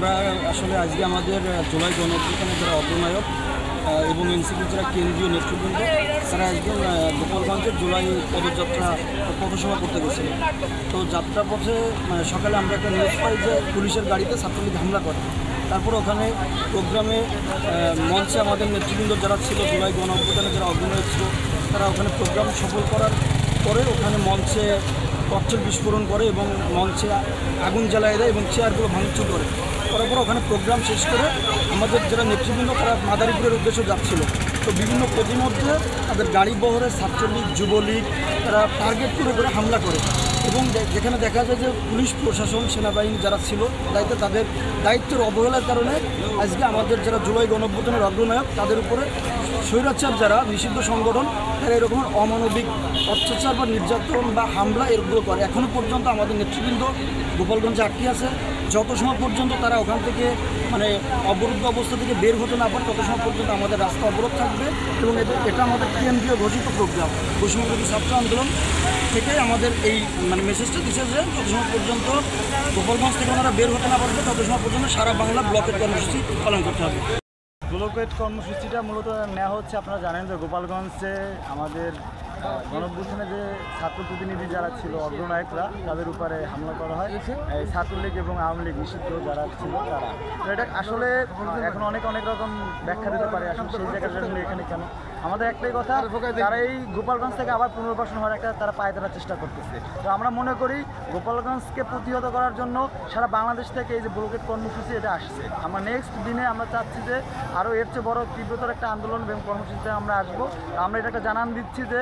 আমরা আসলে আজকে আমাদের জুলাই গণঅভ্যুত্থানের যারা অগ্রনায়ক এবং এনসিপির যারা কেন্দ্রীয় নেতৃবৃন্দ তারা আজকে গোপালগঞ্জের জুলাই পদযাত্রা পথসভা করতে গেছিল। তো যাত্রা পথে সকালে আমরা একটা নিউজ পাই যে পুলিশের গাড়িতে ছাত্রলীগ হামলা করে। তারপর ওখানে প্রোগ্রামে মঞ্চে আমাদের নেতৃবৃন্দ যারা ছিল, জুলাই গণঅভ্যুত্থানের যারা অগ্রনায়ক ছিল, তারা ওখানে প্রোগ্রাম সফল করার পরে ওখানে মঞ্চে ককটেল বিস্ফোরণ করে এবং মঞ্চে আগুন জ্বালিয়ে দেয় এবং চেয়ারগুলো ভাঙচুর করে। করার পর ওখানে প্রোগ্রাম শেষ করে আমাদের যারা নেতৃবৃন্দ তারা মাদারীপুরের উদ্দেশ্যে যাচ্ছিল। তো বিভিন্ন প্রতিমধ্যে তাদের গাড়ি বহরে ছাত্রলীগ, যুবলীগ তারা টার্গেট করে হামলা করে এবং যেখানে দেখা যায় যে পুলিশ প্রশাসন, সেনাবাহিনী যারা ছিল দায়িত্বে, তাদের দায়িত্বের অবহেলার কারণে আজকে আমাদের যারা জুলাই গণঅভ্যুত্থানের অগ্রনায়ক তাদের উপরে স্বৈরাচার যারা নিষিদ্ধ সংগঠন তারা এরকম অমানবিক অত্যাচার বা নির্যাতন বা হামলা এগুলো করে। এখনও পর্যন্ত আমাদের নেতৃবৃন্দ গোপালগঞ্জে আটকে আছে। যত সময় পর্যন্ত তারা ওখান থেকে অবরুদ্ধ অবস্থা থেকে বের হতে না পারে তত সময় পর্যন্ত আমাদের রাস্তা অবরোধ থাকবে এবং এটা আমাদের কেন্দ্রীয় ঘোষিত প্রোগ্রাম। বৈষম্যবিরোধী ছাত্র আন্দোলন থেকে আমাদের এই মেসেজটা দিচ্ছে যে যত সময় পর্যন্ত গোপালগঞ্জ থেকে ওনারা বের হতে না পারবে তত সময় পর্যন্ত সারা বাংলা ব্লকের কর্মসূচি পালন করতে হবে। ব্লকেট কর্মসূচিটা মূলত নেওয়া হচ্ছে, আপনারা জানেন যে গোপালগঞ্জে আমাদের গণঅভ্যুত্থানে যে ছাত্র প্রতিনিধি যারা ছিল, অগ্রনায়করা, তাদের উপরে হামলা করা হয়। এই ছাত্রলীগ এবং আওয়ামী লীগ নিষিদ্ধ যারা ছিল তারা, তো এটা আসলে এখন অনেক রকম ব্যাখ্যা দিতে পারে আসলে সেই জায়গাটা এখানে কেন। আমাদের একটাই কথা, তারা এই গোপালগঞ্জ থেকে আবার পুনর্বাসন হওয়ার একটা তারা পায়ে ধরার চেষ্টা করতেছে। তো আমরা মনে করি গোপালগঞ্জকে প্রতিহত করার জন্য সারা বাংলাদেশ থেকে এই যে ব্লকেট কর্মসূচি এটা আসছে। আমরা নেক্সট দিনে আমরা চাচ্ছি যে আরও এর চেয়ে বড় তীব্রতর একটা আন্দোলন এবং কর্মসূচিতে আমরা আসবো। আমরা এটা একটা জানান দিচ্ছি যে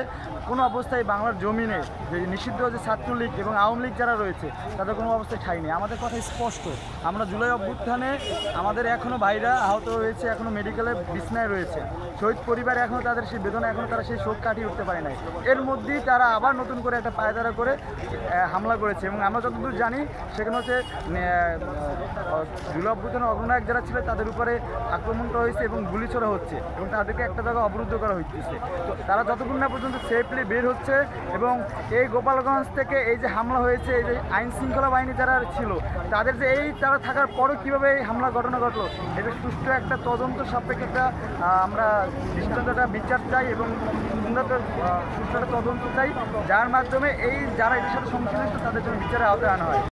কোনো অবস্থায় বাংলার জমিনে যে নিষিদ্ধ যে ছাত্রলীগ এবং আওয়ামী লীগ যারা রয়েছে তাদের কোনো অবস্থায় ঠাঁই নেই। আমাদের কথা স্পষ্ট, আমরা জুলাই অভ্যুত্থানে আমাদের এখনও ভাইরা আহত হয়েছে, এখনও মেডিকেলে বিছনায় রয়েছে, শহীদ পরিবার এখনও তাদের সেই বেদনা, এখনও তারা সেই শোক কাটিয়ে উঠতে পারে নাই। এর মধ্যেই তারা আবার নতুন করে একটা পায়দারা করে হামলা করেছে এবং আমরা যতদূর জানি সেখানে হচ্ছে জুলাই অভ্যুত্থানের অগ্রনায়ক যারা ছিল তাদের উপরে আক্রমণ করা হয়েছে এবং গুলি ছোড়া হচ্ছে এবং তাদেরকে একটা জায়গায় অবরুদ্ধ করা হচ্ছে। তো তারা যতক্ষণ না পর্যন্ত সেফলি বের হচ্ছে এবং এই গোপালগঞ্জ থেকে এই যে হামলা হয়েছে, এই যে আইন শৃঙ্খলা বাহিনী যারা ছিল তাদের যে তারা থাকার পরও কীভাবে এই হামলা ঘটনা ঘটলো, এটা সুষ্ঠু একটা তদন্ত সাপেক্ষে একটা আমরা দৃষ্টান্তটা বিচার চাই এবং উন্নত সুষ্ঠু একটা তদন্ত চাই, যার মাধ্যমে এই যারা এটার সাথে সংশ্লিষ্ট তাদের জন্য বিচারে আওতায় আনা হয়।